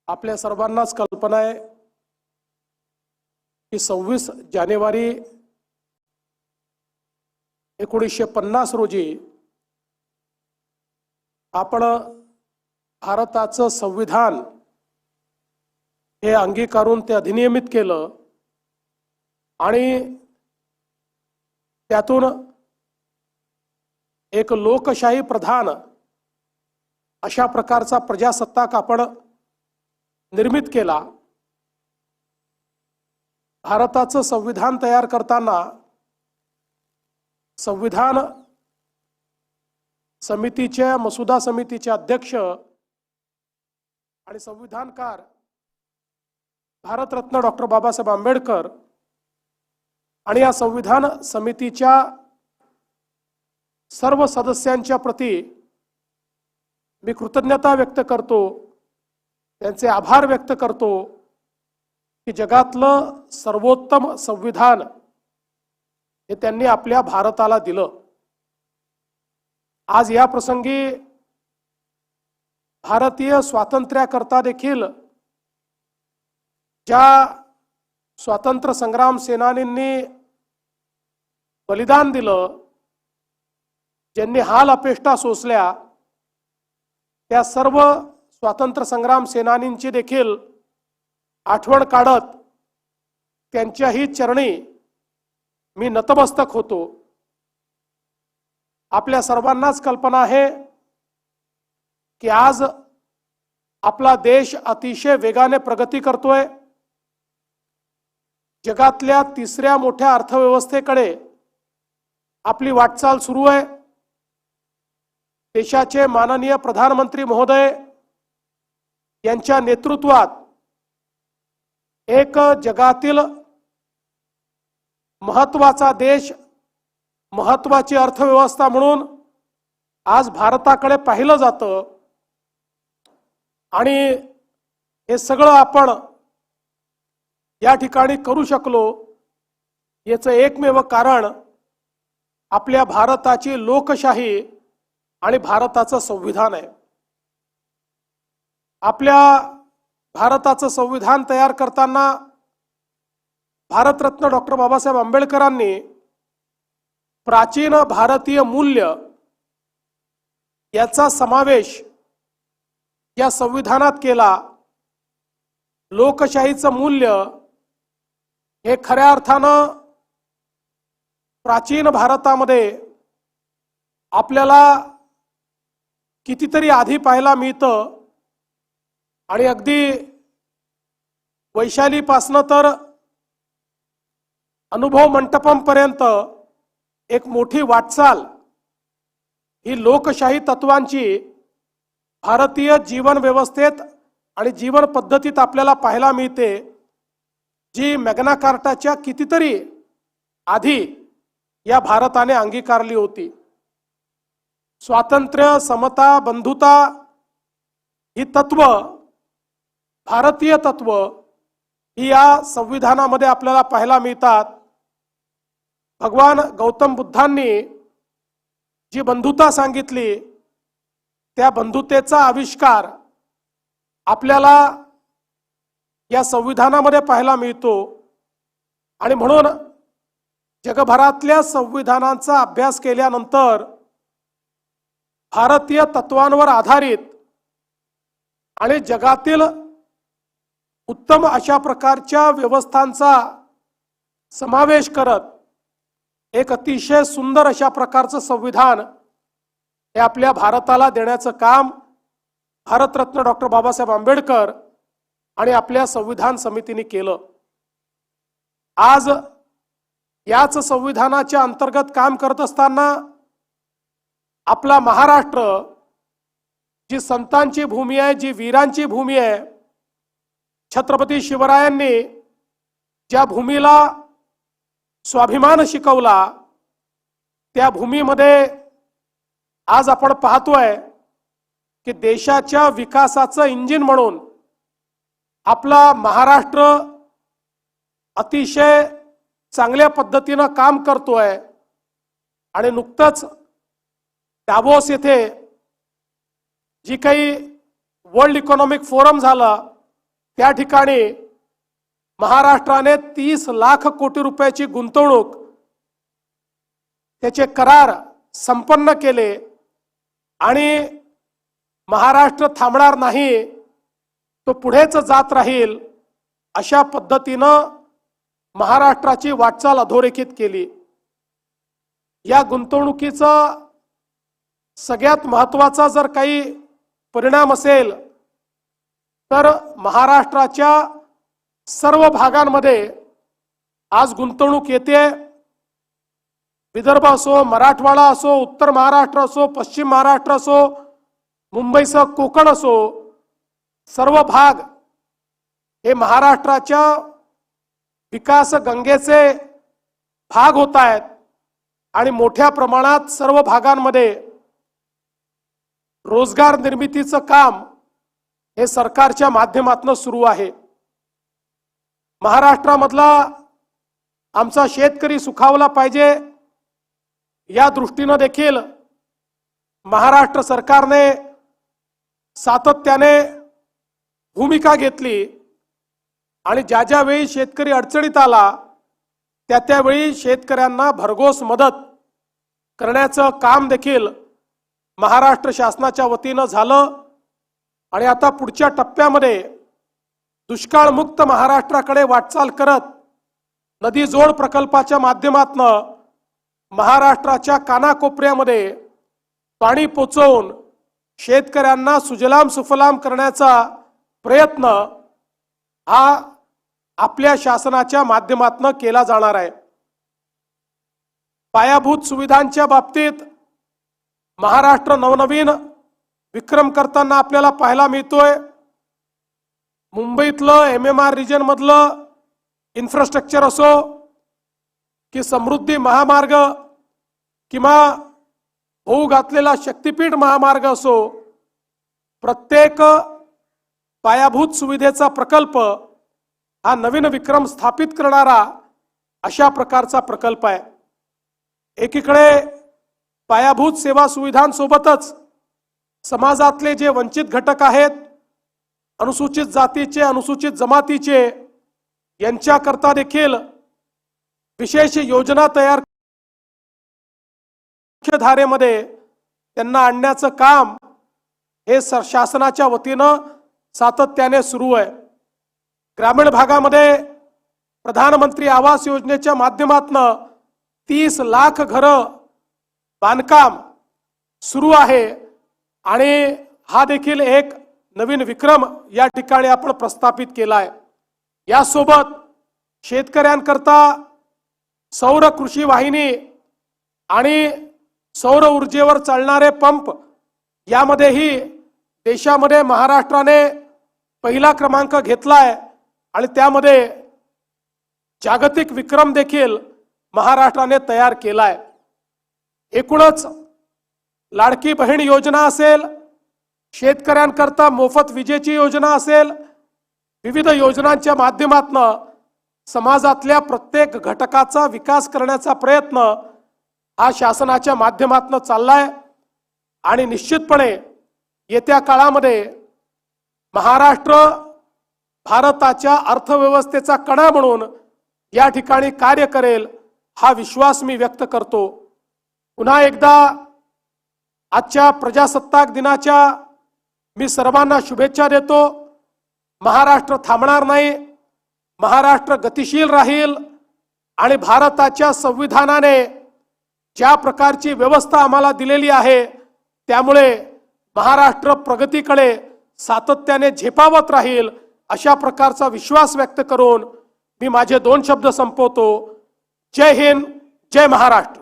आपल्या सर्वांनाच कल्पना आहे की 26 जानेवारी 1950 रोजी आपण भारताचं संविधान हे अंगीकारून ते अधिनियमित केलं आणि त्यातून एक लोकशाही प्रधान अशा प्रकारचा प्रजासत्ताक आपण निर्मित केला। भारताचं संविधान तयार करताना संविधान समितीच्या मसुदा समितीचे अध्यक्ष आणि संविधानकार भारतरत्न डॉक्टर बाबासाहेब आंबेडकर आणि या संविधान समितीच्या सर्व सदस्यांच्या प्रती मी कृतज्ञता व्यक्त करतो, त्यांचे आभार व्यक्त करतो की जगातलं सर्वोत्तम संविधान हे त्यांनी आपल्या भारताला दिलं। आज या प्रसंगी भारतीय स्वातंत्र्याकरता देखील ज्या स्वातंत्र्य संग्राम सेनानींनी बलिदान दिलं, ज्यांनी हाल अपेष्टा सोसल्या, त्या सर्व स्वातंत्र्य संग्राम सेनानींची देखील आठवण काढत त्यांच्याही चरणी मी नतमस्तक होतो। आपल्या सर्वांनाच कल्पना आहे की आज आपला देश अतिशय वेगाने प्रगती करतोय। जगातल्या तिसऱ्या मोठ्या अर्थव्यवस्थेकडे आपली वाटचाल सुरू आहे। देशाचे माननीय प्रधानमंत्री महोदय यांच्या नेतृत्वात एक जगातील महत्त्वाचा देश, महत्त्वाची अर्थव्यवस्था म्हणून आज भारताकडे पाहिलं जातं आणि हे सगळं आपण या ठिकाणी करू शकलो याचं एकमेव कारण आपल्या भारताची लोकशाही आणि भारताचं संविधान आहे। आपल्या भारताचं संविधान तयार करताना भारतरत्न डॉक्टर बाबासाहेब आंबेडकरांनी प्राचीन भारतीय मूल्य याचा समावेश या संविधानात केला। लोकशाहीचं मूल्य हे खऱ्या अर्थानं प्राचीन भारतामध्ये आपल्याला कितीतरी आधी पाहायला मिळतं आणि अगदी वैशालीपासनं तर अनुभव मंटपमपर्यंत एक मोठी वाटचाल ही लोकशाही तत्वांची भारतीय जीवन व्यवस्थेत आणि जीवन पद्धतीत आपल्याला पाहायला मिळते, जी मॅग्ना कार्टाच्या कितीतरी आधी या भारताने अंगीकारली होती। स्वातंत्र्य, समता, बंधुता ही तत्व, भारतीय तत्व ही या संविधानामध्ये आपल्याला पाहायला मिळतात। भगवान गौतम बुद्धांनी जी बंधुता सांगितली, त्या बंधुतेचा आविष्कार आपल्याला या संविधानामध्ये पाहायला मिळतो आणि म्हणून जगभरातल्या संविधानांचा अभ्यास केल्यानंतर भारतीय तत्वांवर आधारित आणि जगातील उत्तम अशा प्रकारच्या व्यवस्थांचा समावेश करत एक अतिशय सुंदर अशा प्रकारचं संविधान हे आपल्या भारताला देण्याचं काम भारतरत्न डॉक्टर बाबासाहेब आंबेडकर आणि आपल्या संविधान समितीने केलं। आज याच संविधानाच्या अंतर्गत काम करत असताना आपला महाराष्ट्र जी संतांची भूमी आहे, जी वीरांची भूमी आहे, छत्रपती शिवरायांनी ज्या भूमीला स्वाभिमान शिकवला, त्या भूमीमध्ये आज आपण पाहतोय की देशाच्या विकासाचं इंजिन म्हणून आपला महाराष्ट्र अतिशय चांगल्या पद्धतीनं काम करतोय। आणि नुकतंच डावोस येथे जी काही वर्ल्ड इकॉनॉमिक फोरम झाला त्या ठिकाणी महाराष्ट्राने 30 लाख कोटी रुपयाची गुंतवणूक त्याचे करार संपन्न केले आणि महाराष्ट्र थांबणार नाही, तो पुढेच जात राहील अशा पद्धतीनं महाराष्ट्राची वाटचाल अधोरेखित केली। या गुंतवणुकीचा सगळ्यात महत्त्वाचा जर काही परिणाम असेल तर महाराष्ट्राच्या सर्व भागांमध्ये आज गुंतवणूक येते। विदर्भ असो, मराठवाडा असो, उत्तर महाराष्ट्र असो, पश्चिम महाराष्ट्र असो, मुंबईसह कोकण असो, सर्व भाग हे महाराष्ट्राच्या विकास गंगेचे भाग होत आहेत आणि मोठ्या प्रमाणात सर्व भागांमध्ये रोजगार निर्मितीचं काम हे सरकारच्या माध्यमातून सुरू आहे। महाराष्ट्रामधला आमचा शेतकरी सुखावला पाहिजे या दृष्टीने देखील महाराष्ट्र सरकारने सातत्याने भूमिका घेतली आणि ज्या ज्या वेळी शेतकरी अडचणीत आला त्या त्यावेळी शेतकऱ्यांना भरघोस मदत करण्याचं काम देखील महाराष्ट्र शासनाच्या वतीने झालं आणि आता पुढच्या टप्प्यामध्ये दुष्काळमुक्त महाराष्ट्राकडे वाटचाल करत नदी जोड प्रकल्पाच्या माध्यमातून महाराष्ट्राच्या कानाकोपऱ्यामध्ये पाणी पोचवून शेतकऱ्यांना सुजलाम सुफलाम करण्याचा प्रयत्न हा आपल्या शासनाच्या माध्यमातून केला जाणार आहे। पायाभूत सुविधांच्या बाबतीत महाराष्ट्र नवनवीन विक्रम करताना आपल्याला पाहायला मिळतोय। मुंबईतलं MMR रिजन मधलं इन्फ्रास्ट्रक्चर असो की समृद्धी महामार्ग किंवा होऊ घातलेला शक्तीपीठ महामार्ग असो, प्रत्येक पायाभूत सुविधेचा प्रकल्प हा नवीन विक्रम स्थापित करणारा अशा प्रकारचा प्रकल्प आहे। एकीकडे पायाभूत सेवा सुविधांसोबतच समाजातले जे वंचित घटक आहेत, अनुसूचित जातीचे, अनुसूचित जमातीचे, यांच्याकरता देखील विशेष योजना तयार मुख्य धारेमध्ये त्यांना आणण्याचं काम हे शासनाच्या वतीनं सातत्याने सुरू आहे। ग्रामीण भागामध्ये प्रधानमंत्री आवास योजनेच्या माध्यमातून 30 लाख घरं बांधकाम सुरू आहे आणि हा देखील एक नवीन विक्रम या ठिकाणी आपण प्रस्थापित केला आहे। यासोबत शेतकऱ्यांकरता सौर कृषी वाहिनी आणि सौर ऊर्जेवर चालणारे पंप यामध्येही देशामध्ये महाराष्ट्राने पहिला क्रमांक घेतलाय आणि त्यामध्ये जागतिक विक्रम देखील महाराष्ट्राने तयार केलाय। एकूणच लाडकी बहीण योजना असेल, शेतकऱ्यांकरता मोफत विजेची योजना असेल, विविध योजनांच्या माध्यमातून समाजातल्या प्रत्येक घटकाचा विकास करण्याचा प्रयत्न हा शासनाच्या माध्यमातून चाललाय आणि निश्चितपणे येत्या काळामध्ये महाराष्ट्र भारताच्या अर्थव्यवस्थेचा कणा म्हणून या ठिकाणी कार्य करेल हा विश्वास मी व्यक्त करतो। पुन्हा एकदा आजच्या प्रजासत्ताक दिनाच्या मी सर्वांना शुभेच्छा देतो। महाराष्ट्र थांबणार नाही, महाराष्ट्र गतिशील राहील आणि भारताच्या संविधानाने ज्या प्रकारची व्यवस्था आम्हाला दिलेली आहे त्यामुळे महाराष्ट्र प्रगतीकडे सातत्याने झेपावत राहील अशा प्रकारचा विश्वास व्यक्त करून मी माझे 2 शब्द संपवतो। जय हिंद, जय महाराष्ट्र।